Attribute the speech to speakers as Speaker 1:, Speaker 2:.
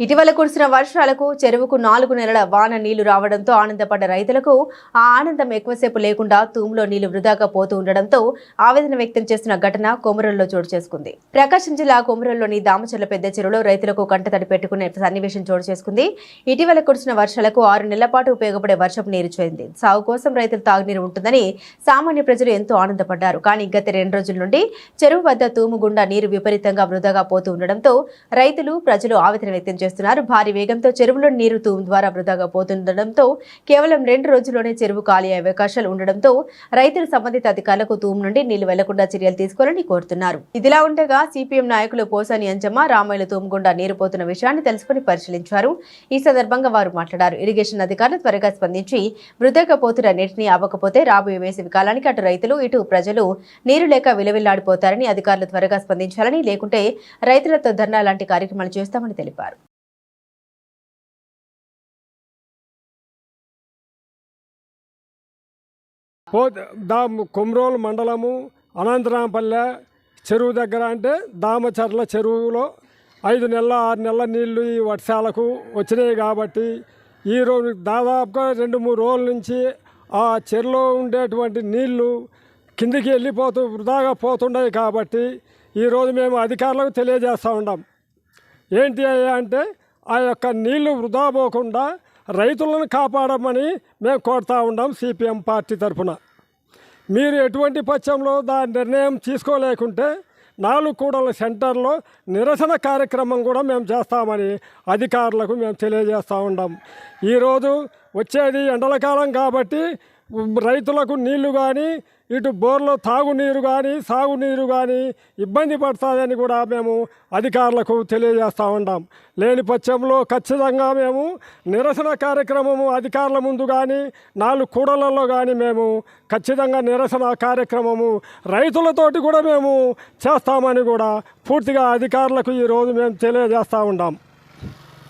Speaker 1: ఇటీవల కురిసిన వర్షాలకు చెరువుకు 4 నెలల వాన నీళ్లు రావడంతో ఆనందపడ్డ రైతులకు ఆ ఆనందం ఎక్కువసేపు లేకుండా తూములో నీళ్లు వృధాగా పోతూ ఉండడంతో ఆవేదన వ్యక్తం చేస్తున్న ఘటన కొమరంలో చోటు చేసుకుంది. ప్రకాశం జిల్లా కొమరంలోని దామచర్ల పెద్ద చెరువులో రైతులకు కంటతడి పెట్టుకునే సన్నివేశం చోటు చేసుకుంది. ఇటీవల కురిసిన వర్షాలకు 6 నెలల పాటు ఉపయోగపడే వర్షపు నీరు చేరింది. సాగు కోసం రైతులు తాగునీరు ఉంటుందని సామాన్య ప్రజలు ఎంతో ఆనందపడ్డారు. కానీ గత 2 రోజుల నుండి చెరువు వద్ద తూము గుండా నీరు విపరీతంగా వృధాగా పోతూ ఉండడంతో రైతులు ప్రజలు ఆవేదన వ్యక్తం చేస్తున్నారు. భారీ వేగంతో చెరువులో నీరు తూము ద్వారా వృధాగా పోతుండడంతో కేవలం 2 రోజుల్లోనే చెరువు ఖాళీ అయ్యే అవకాశాలు ఉండడంతో రైతులు సంబంధిత అధికారులకు తూము నుండి నీళ్లు వెళ్లకుండా చర్యలు తీసుకోవాలని కోరుతున్నారు. ఇదిలా ఉండగా సిపిఎం నాయకులు పోసాని అంజమ్మ రామాయల తూము గుండా నీరు పోతున్న విషయాన్ని తెలుసుకుని పరిశీలించారు. ఈ సందర్భంగా వారు మాట్లాడారు. ఇరిగేషన్ అధికారులు త్వరగా స్పందించి వృధాగా పోతున్న నీటిని ఆపకపోతే రాబోయే వేసవి కాలానికి అటు రైతులు ఇటు ప్రజలు నీరు లేక విలవిల్లాడిపోతారని అధికారులు త్వరగా స్పందించాలని, లేకుంటే రైతులతో ధర్నా లాంటి కార్యక్రమాలు చేస్తామని తెలిపారు.
Speaker 2: కొమ్రోలు మండలము అనంతరాంపల్లె చెరువు దగ్గర అంటే దామచర్ల చెరువులో 5 నెలల 6 నెలల నీళ్లు ఈ వర్షాలకు వచ్చినాయి కాబట్టి ఈరోజు దాదాపుగా 2-3 రోజుల నుంచి ఆ చెరువులో ఉండేటువంటి నీళ్లు కిందికి వెళ్ళిపోతూ వృధాగా పోతున్నాయి కాబట్టి ఈరోజు మేము అధికారులకు తెలియజేస్తూ ఉన్నాం. ఏంటి అంటే ఆ యొక్క నీళ్లు వృధా పోకుండా రైతులను కాపాడమని మేము కోరుతూ ఉన్నాం. సిపిఎం పార్టీ తరఫున మీరు ఎటువంటి పక్షంలో దాని నిర్ణయం తీసుకోలేకుంటే 4 కూడల సెంటర్లో నిరసన కార్యక్రమం కూడా మేము చేస్తామని అధికారులకు మేము తెలియజేస్తూ ఉన్నాం. ఈరోజు వచ్చేది ఎండలకాలం కాబట్టి రైతులకు నీళ్లు కానీ ఇటు బోర్లో తాగునీరు కానీ సాగునీరు కానీ ఇబ్బంది పడుతుందని కూడా మేము అధికారులకు తెలియజేస్తూ ఉంటాం. లేని పక్షంలో ఖచ్చితంగా మేము నిరసన కార్యక్రమము అధికారుల ముందు కానీ 4 కూడలలో కానీ మేము ఖచ్చితంగా నిరసన కార్యక్రమము రైతులతోటి కూడా మేము చేస్తామని కూడా పూర్తిగా అధికారులకు ఈరోజు మేము తెలియజేస్తూ ఉంటాం.